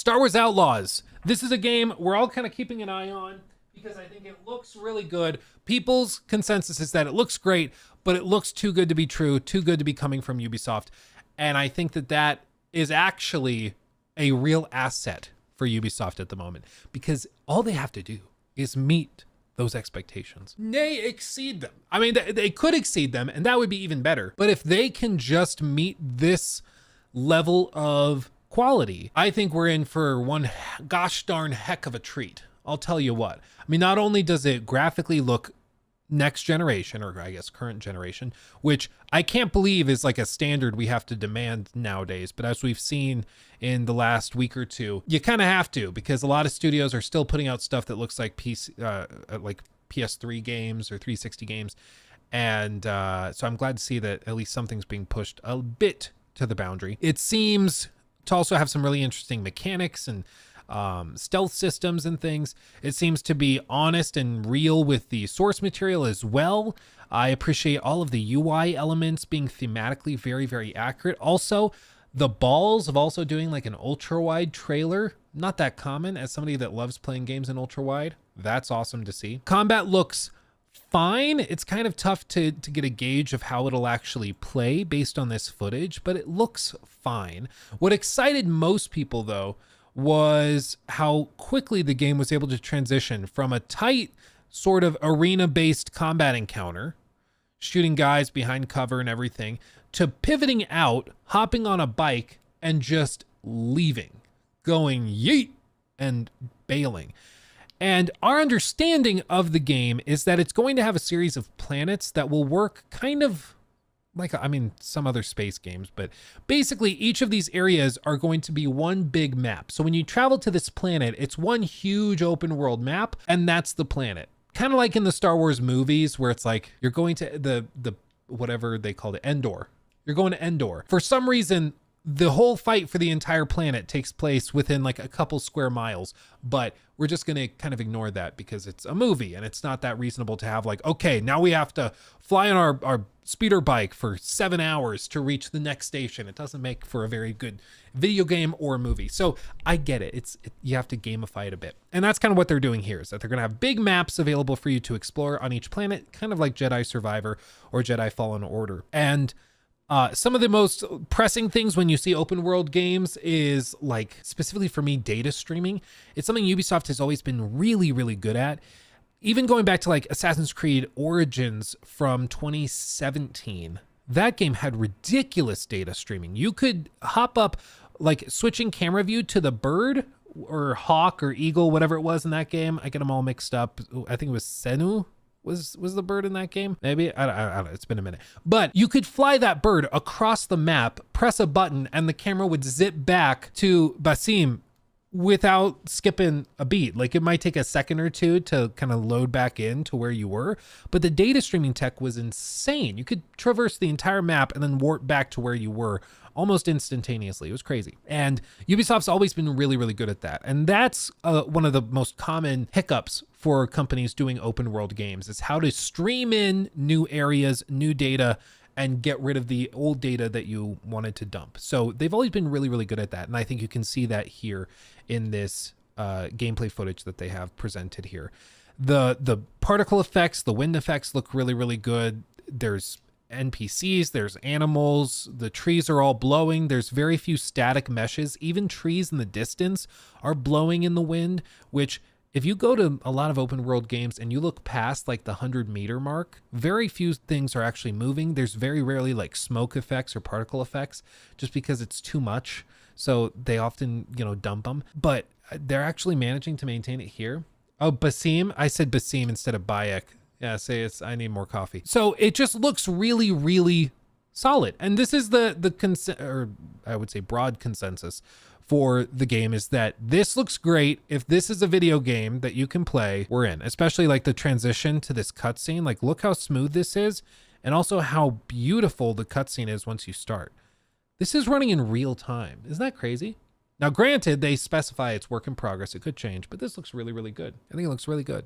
Star Wars Outlaws. This is a game we're all kind of keeping an eye on because I think it looks really good. People's consensus is that it looks great, but it looks too good to be true, too good to be coming from Ubisoft. And I think that that is actually a real asset for Ubisoft at the moment, because all they have to do is meet those expectations, nay, exceed them. I mean, they could exceed them, and that would be even better. But if they can just meet this level of quality, I think we're in for one gosh darn heck of a treat. I'll tell you what. I mean, not only does it graphically look next generation, or I guess current generation, which I can't believe is like a standard we have to demand nowadays. But as we've seen in the last week or two, you kind of have to, because a lot of studios are still putting out stuff that looks like like PS3 games or 360 games. And so I'm glad to see that at least something's being pushed a bit to the boundary. It seems to also have some really interesting mechanics and stealth systems and things. It seems to be honest and real with the source material as well. I appreciate all of the UI elements being thematically very, very accurate. Also, the balls of also doing like an ultra wide trailer, not that common. As somebody that loves playing games in ultra wide, that's awesome to see. Combat looks fine. It's kind of tough to get a gauge of how it'll actually play based on this footage, but it looks fine. What excited most people though was how quickly the game was able to transition from a tight sort of arena-based combat encounter, shooting guys behind cover and everything, to pivoting out, hopping on a bike, and just leaving, going yeet and bailing. And our understanding of the game is that it's going to have a series of planets that will work kind of like, I mean, some other space games, but basically each of these areas are going to be one big map. So when you travel to this planet, it's one huge open world map, and that's the planet. Kind of like in the Star Wars movies where it's like you're going to the whatever they call it, Endor. You're going to Endor. For some reason, the whole fight for the entire planet takes place within like a couple square miles, but we're just going to kind of ignore that because it's a movie and it's not that reasonable to have like, okay, now we have to fly on our speeder bike for 7 hours to reach the next station. It doesn't make for a very good video game or movie. So I get it. You have to gamify it a bit. And that's kind of what they're doing here, is that they're going to have big maps available for you to explore on each planet, kind of like Jedi Survivor or Jedi Fallen Order. And some of the most pressing things when you see open world games is, like, specifically for me, data streaming. It's something Ubisoft has always been really, really good at. Even going back to like Assassin's Creed Origins from 2017, that game had ridiculous data streaming. You could hop up, like switching camera view to the bird or hawk or eagle, whatever it was in that game. I get them all mixed up. I think it was Senu. Was the bird in that game? Maybe, I don't know, it's been a minute. But you could fly that bird across the map, press a button, and the camera would zip back to Basim without skipping a beat. Like, it might take a second or two to kind of load back in to where you were, but the data streaming tech was insane. You could traverse the entire map and then warp back to where you were almost instantaneously. It was crazy. And Ubisoft's always been really, really good at that. And that's one of the most common hiccups for companies doing open world games, is how to stream in new areas, new data, and get rid of the old data that you wanted to dump. So they've always been really, really good at that. And I think you can see that here in this gameplay footage that they have presented here. The particle effects, the wind effects look really, really good. There's NPCs, there's animals, the trees are all blowing. There's very few static meshes. Even trees in the distance are blowing in the wind, which, if you go to a lot of open world games and you look past like the 100-meter mark, very few things are actually moving. There's very rarely like smoke effects or particle effects, just because it's too much. So they often, dump them, but they're actually managing to maintain it here. Oh, Basim. I said Basim instead of Bayek. Yeah, I need more coffee. So it just looks really, really solid. And this is or I would say broad consensus for the game, is that this looks great. If this is a video game that you can play, we're in. Especially like the transition to this cutscene. Like, look how smooth this is, and also how beautiful the cutscene is once you start. This is running in real time. Isn't that crazy? Now, granted, they specify it's work in progress. It could change, but this looks really, really good. I think it looks really good.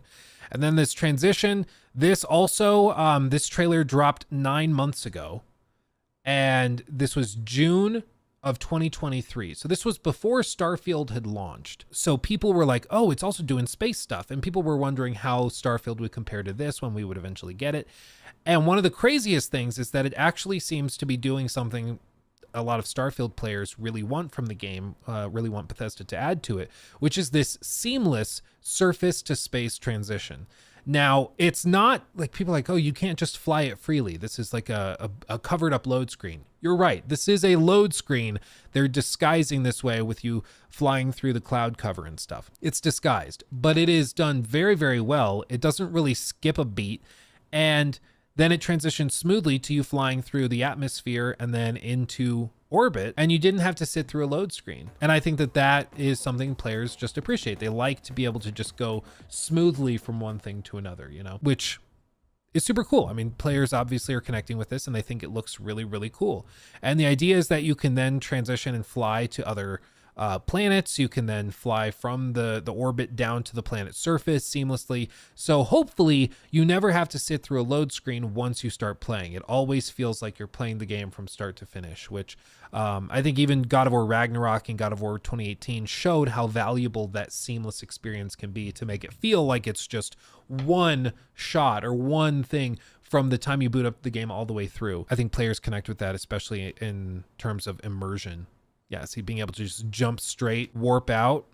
And then this transition, this also, this trailer dropped 9 months ago, and this was June of 2023. So this was before Starfield had launched. So people were like, oh, it's also doing space stuff. And people were wondering how Starfield would compare to this when we would eventually get it. And one of the craziest things is that it actually seems to be doing something a lot of Starfield players really want from the game, really want Bethesda to add to it, which is this seamless surface to space transition. Now, it's not like people are like, oh, you can't just fly it freely. This is like a covered up load screen. You're right. This is a load screen. They're disguising this way with you flying through the cloud cover and stuff. It's disguised, but it is done very, very well. It doesn't really skip a beat. And then it transitions smoothly to you flying through the atmosphere and then into orbit, and you didn't have to sit through a load screen. And I think that that is something players just appreciate. They like to be able to just go smoothly from one thing to another, you know, which is super cool. I mean, players obviously are connecting with this and they think it looks really, really cool. And the idea is that you can then transition and fly to other planets. You can then fly from the orbit down to the planet's surface seamlessly. So hopefully you never have to sit through a load screen once you start playing. It always feels like you're playing the game from start to finish, which I think even God of War Ragnarok and God of War 2018 showed how valuable that seamless experience can be to make it feel like it's just one shot or one thing from the time you boot up the game all the way through. I think players connect with that, especially in terms of immersion. Yeah, see, being able to just jump straight, warp out,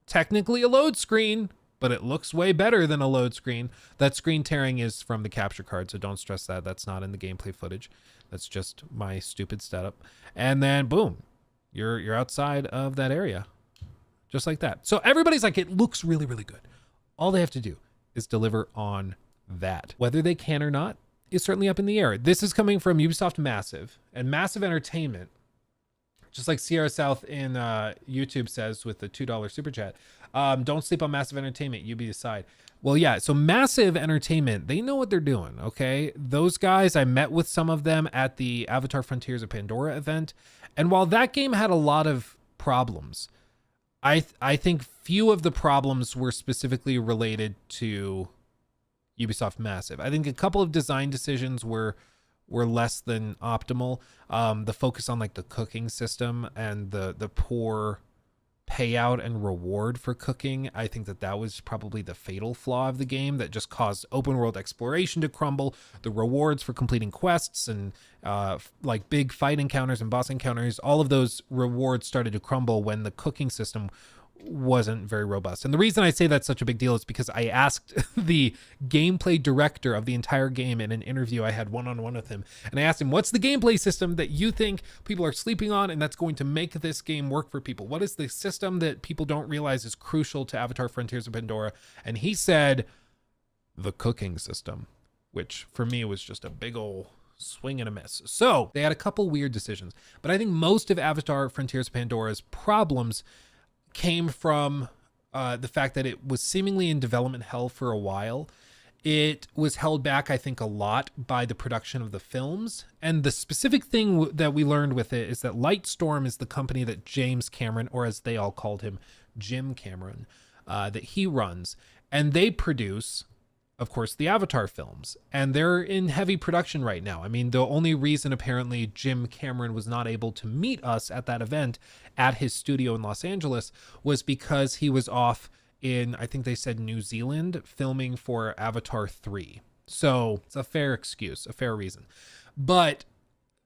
technically a load screen, but it looks way better than a load screen. That screen tearing is from the capture card, so don't stress that. That's not in the gameplay footage. That's just my stupid setup. And then boom, you're outside of that area, just like that. So everybody's like, it looks really, really good. All they have to do is deliver on that. Whether they can or not is certainly up in the air. This is coming from Ubisoft Massive, and Massive Entertainment, just like Sierra South in YouTube says with the $2 super chat, don't sleep on Massive Entertainment. You be the side. Well, yeah. So Massive Entertainment, they know what they're doing. Okay. Those guys, I met with some of them at the Avatar Frontiers of Pandora event. And while that game had a lot of problems, I think few of the problems were specifically related to Ubisoft Massive. I think a couple of design decisions were less than optimal. The focus on like the cooking system and the poor payout and reward for cooking, I think that was probably the fatal flaw of the game that just caused open world exploration to crumble. The rewards for completing quests and like big fight encounters and boss encounters, all of those rewards started to crumble when the cooking system wasn't very robust. And the reason I say that's such a big deal is because I asked the gameplay director of the entire game in an interview I had one-on-one with him, and I asked him, what's the gameplay system that you think people are sleeping on and that's going to make this game work for people? What is the system that people don't realize is crucial to Avatar Frontiers of Pandora? And he said the cooking system, which for me was just a big old swing and a miss. So they had a couple weird decisions, but I think most of Avatar Frontiers of Pandora's problems came from the fact that it was seemingly in development hell for a while. It was held back, I think, a lot by the production of the films. And the specific thing that we learned with it is that Lightstorm is the company that James Cameron, or as they all called him, Jim Cameron, that he runs. And they produce, of course, the Avatar films. And they're in heavy production right now. I mean, the only reason apparently Jim Cameron was not able to meet us at that event at his studio in Los Angeles was because he was off in, I think they said, New Zealand, filming for Avatar 3. So it's a fair excuse, a fair reason. But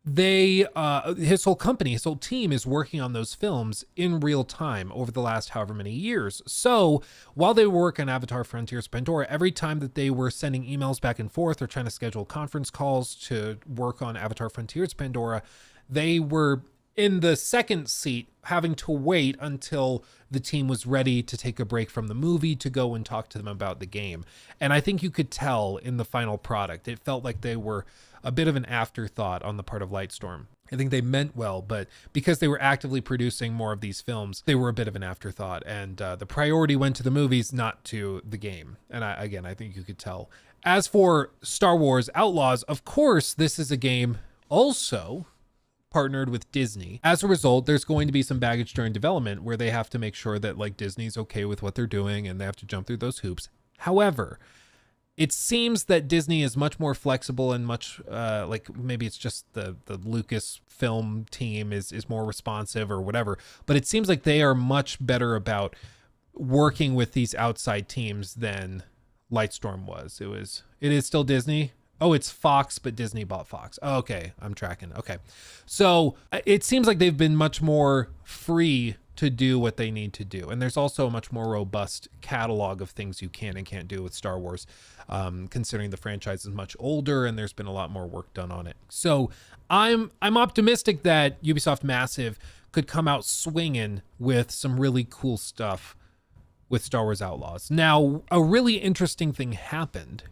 his whole company, his whole team is working on those films in real time over the last however many years. So while they work on Avatar Frontiers of Pandora, every time that they were sending emails back and forth or trying to schedule conference calls to work on Avatar Frontiers of Pandora, they were in the second seat having to wait until the team was ready to take a break from the movie to go and talk to them about the game. And I think you could tell in the final product, it felt like they were a bit of an afterthought on the part of Lightstorm. I think they meant well, but because they were actively producing more of these films, they were a bit of an afterthought. And the priority went to the movies, not to the game. And I think you could tell. As for Star Wars Outlaws, of course, this is a game also partnered with Disney. As a result, there's going to be some baggage during development where they have to make sure that like Disney's okay with what they're doing and they have to jump through those hoops. However, It seems that Disney is much more flexible and much like maybe it's just the Lucasfilm team is more responsive or whatever, but it seems like they are much better about working with these outside teams than Lightstorm was. It is still Disney. Oh, it's Fox, but Disney bought Fox. Oh, okay, I'm tracking. Okay. So it seems like they've been much more free to do what they need to do. And there's also a much more robust catalog of things you can and can't do with Star Wars, considering the franchise is much older and there's been a lot more work done on it. So I'm optimistic that Ubisoft Massive could come out swinging with some really cool stuff with Star Wars Outlaws. Now, a really interesting thing happened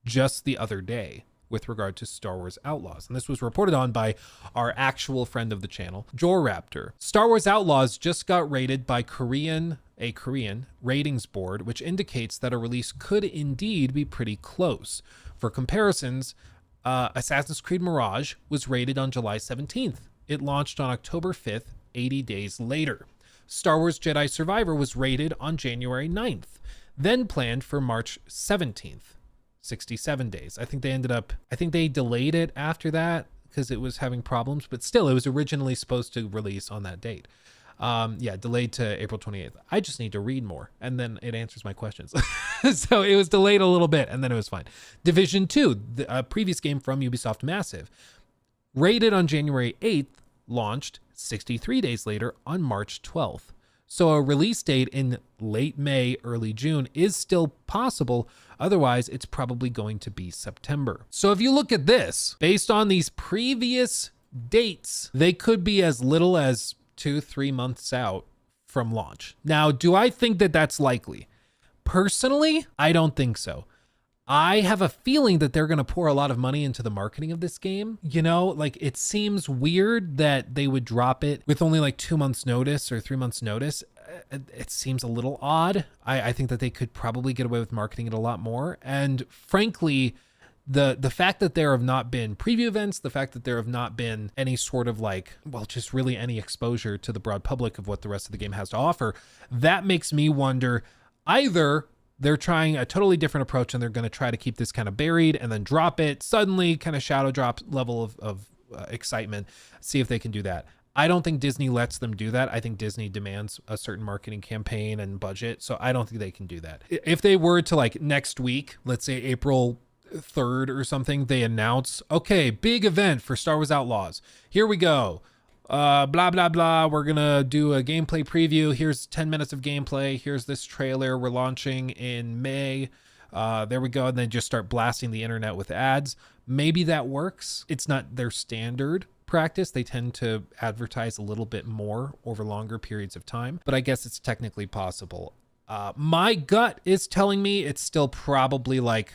just the other day with regard to Star Wars Outlaws. And this was reported on by our actual friend of the channel, Joraptor. Star Wars Outlaws just got rated by a Korean ratings board, which indicates that a release could indeed be pretty close. For comparisons, Assassin's Creed Mirage was rated on July 17th. It launched on October 5th, 80 days later. Star Wars Jedi Survivor was rated on January 9th, then planned for March 17th. 67 days. I think they delayed it after that because it was having problems, but still it was originally supposed to release on that date. Delayed to April 28th. I just need to read more and then it answers my questions. So it was delayed a little bit and then it was fine. Division 2, a previous game from Ubisoft Massive, rated on January 8th, launched 63 days later on March 12th. So a release date in late May, early June is still possible. Otherwise, it's probably going to be September. So if you look at this, based on these previous dates, they could be as little as 2-3 months out from launch. Now, do I think that that's likely? Personally, I don't think so. I have a feeling that they're going to pour a lot of money into the marketing of this game. You know, like it seems weird that they would drop it with only like 2 months notice or 3 months notice. It seems a little odd. I think that they could probably get away with marketing it a lot more. And frankly, the fact that there have not been preview events, the fact that there have not been any sort of like, well, just really any exposure to the broad public of what the rest of the game has to offer, that makes me wonder either they're trying a totally different approach and they're going to try to keep this kind of buried and then drop it suddenly, kind of shadow drop level of excitement, see if they can do that. I don't think Disney lets them do that. I think Disney demands a certain marketing campaign and budget. So I don't think they can do that. If they were to like next week, let's say April 3rd or something, they announce, okay, big event for Star Wars Outlaws. Here we go. Blah, blah, blah. We're going to do a gameplay preview. Here's 10 minutes of gameplay. Here's this trailer. We're launching in May. There we go. And then just start blasting the internet with ads. Maybe that works. It's not their standard practice. They tend to advertise a little bit more over longer periods of time, but I guess it's technically possible. My gut is telling me it's still probably like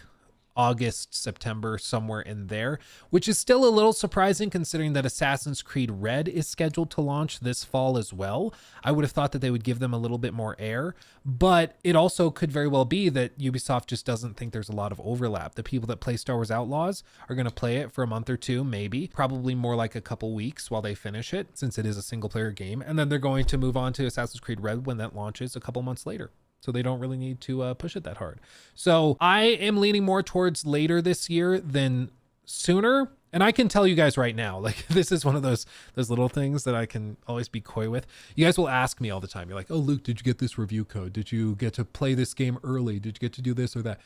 August, September, somewhere in there, which is still a little surprising considering that Assassin's Creed Red is scheduled to launch this fall as well. I would have thought that they would give them a little bit more air, but it also could very well be that Ubisoft just doesn't think there's a lot of overlap. The people that play Star Wars Outlaws are going to play it for a month or two, maybe, probably more like a couple weeks while they finish it, since it is a single player game. And then they're going to move on to Assassin's Creed Red when that launches a couple months later. So they don't really need to push it that hard. So I am leaning more towards later this year than sooner. And I can tell you guys right now, like this is one of those little things that I can always be coy with. You guys will ask me all the time. You're like, oh, Luke, did you get this review code? Did you get to play this game early? Did you get to do this or that?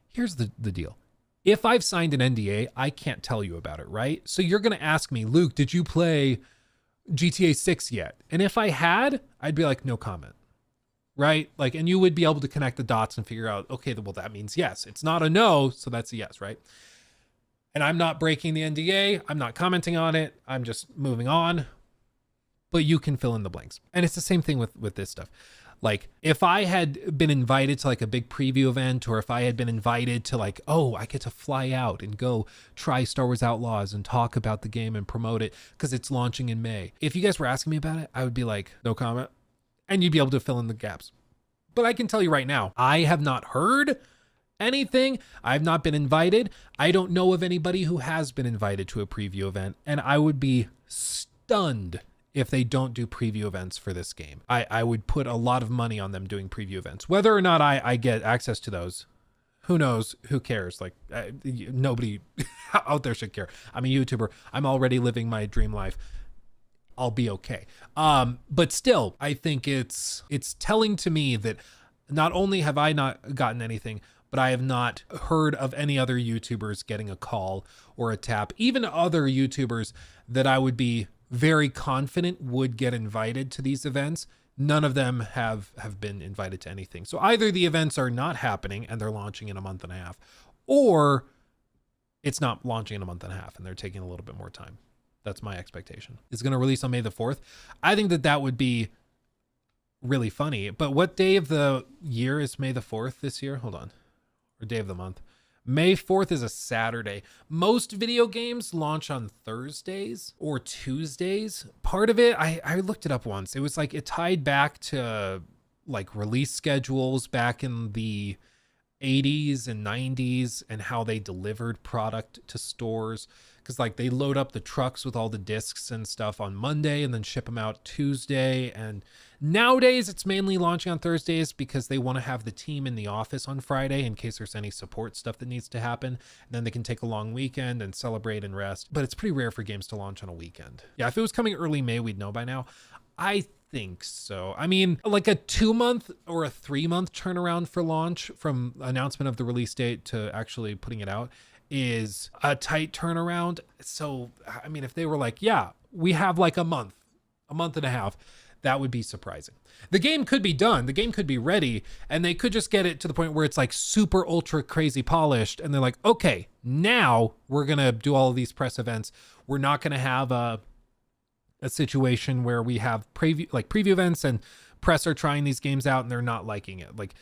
Here's the deal. If I've signed an NDA, I can't tell you about it, right? So you're going to ask me, Luke, did you play GTA 6 yet? And if I had, I'd be like, no comment. Right? Like, and you would be able to connect the dots and figure out, okay, well, that means yes. It's not a no, so that's a yes, right? And I'm not breaking the NDA. I'm not commenting on it. I'm just moving on. But you can fill in the blanks. And it's the same thing with this stuff. Like, if I had been invited to like a big preview event, or if I had been invited to like, oh, I get to fly out and go try Star Wars Outlaws and talk about the game and promote it because it's launching in May. If you guys were asking me about it, I would be like, no comment. And you'd be able to fill in the gaps. But I can tell you right now, I have not heard anything. I've not been invited. I don't know of anybody who has been invited to a preview event. And I would be stunned if they don't do preview events for this game. I would put a lot of money on them doing preview events. Whether or not I get access to those, who knows? Who cares? Like nobody out there should care. I'm a YouTuber. I'm already living my dream life. I'll be okay. But still, I think it's telling to me that not only have I not gotten anything, but I have not heard of any other YouTubers getting a call or a tap, even other YouTubers that I would be very confident would get invited to these events. None of them have been invited to anything. So either the events are not happening and they're launching in a month and a half, or it's not launching in a month and a half and they're taking a little bit more time. That's my expectation. It's going to release on May the 4th. I think that would be really funny. But what day of the year is May the 4th this year? Hold on. Or day of the month. May 4th is a Saturday. Most video games launch on Thursdays or Tuesdays. Part of it, I looked it up once. It was like it tied back to like release schedules back in the 80s and 90s and how they delivered product to stores. Because like they load up the trucks with all the discs and stuff on Monday and then ship them out Tuesday. And nowadays it's mainly launching on Thursdays because they want to have the team in the office on Friday in case there's any support stuff that needs to happen. And then they can take a long weekend and celebrate and rest. But it's pretty rare for games to launch on a weekend. Yeah, if it was coming early May, we'd know by now. I think so. I mean, like a 2-month or a 3-month turnaround for launch from announcement of the release date to actually putting it out is a tight turnaround. So, I mean, if they were like, yeah, we have like a month and a half, that would be surprising. The game could be done. The game could be ready and they could just get it to the point where it's like super ultra crazy polished. And they're like, okay, now we're going to do all of these press events. We're not going to have a situation where we have preview events and press are trying these games out and they're not liking it. Like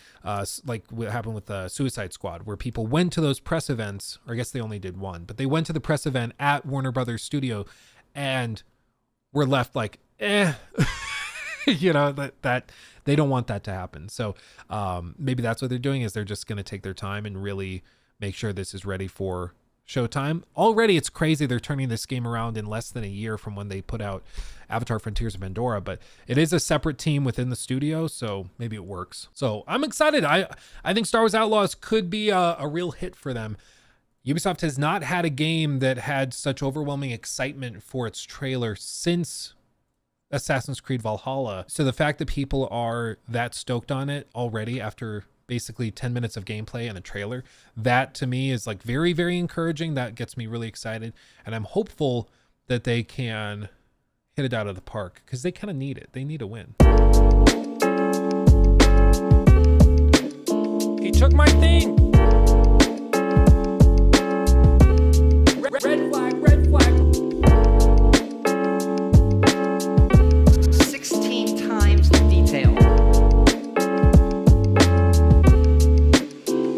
what happened with the Suicide Squad, where people went to those press events, or I guess they only did one, but they went to the press event at Warner Brothers Studio and were left like, you know, that they don't want that to happen. So maybe that's what they're doing, is they're just going to take their time and really make sure this is ready for showtime. Already it's crazy they're turning this game around in less than a year from when they put out Avatar Frontiers of Pandora, but it is a separate team within the studio, so maybe it works. So I'm excited. I think Star Wars Outlaws could be a real hit for them. Ubisoft has not had a game that had such overwhelming excitement for its trailer since Assassin's Creed Valhalla. So the fact that people are that stoked on it already after basically 10 minutes of gameplay and a trailer, that to me is like very, very encouraging. That gets me really excited. And I'm hopeful that they can hit it out of the park because they kind of need it. They need a win.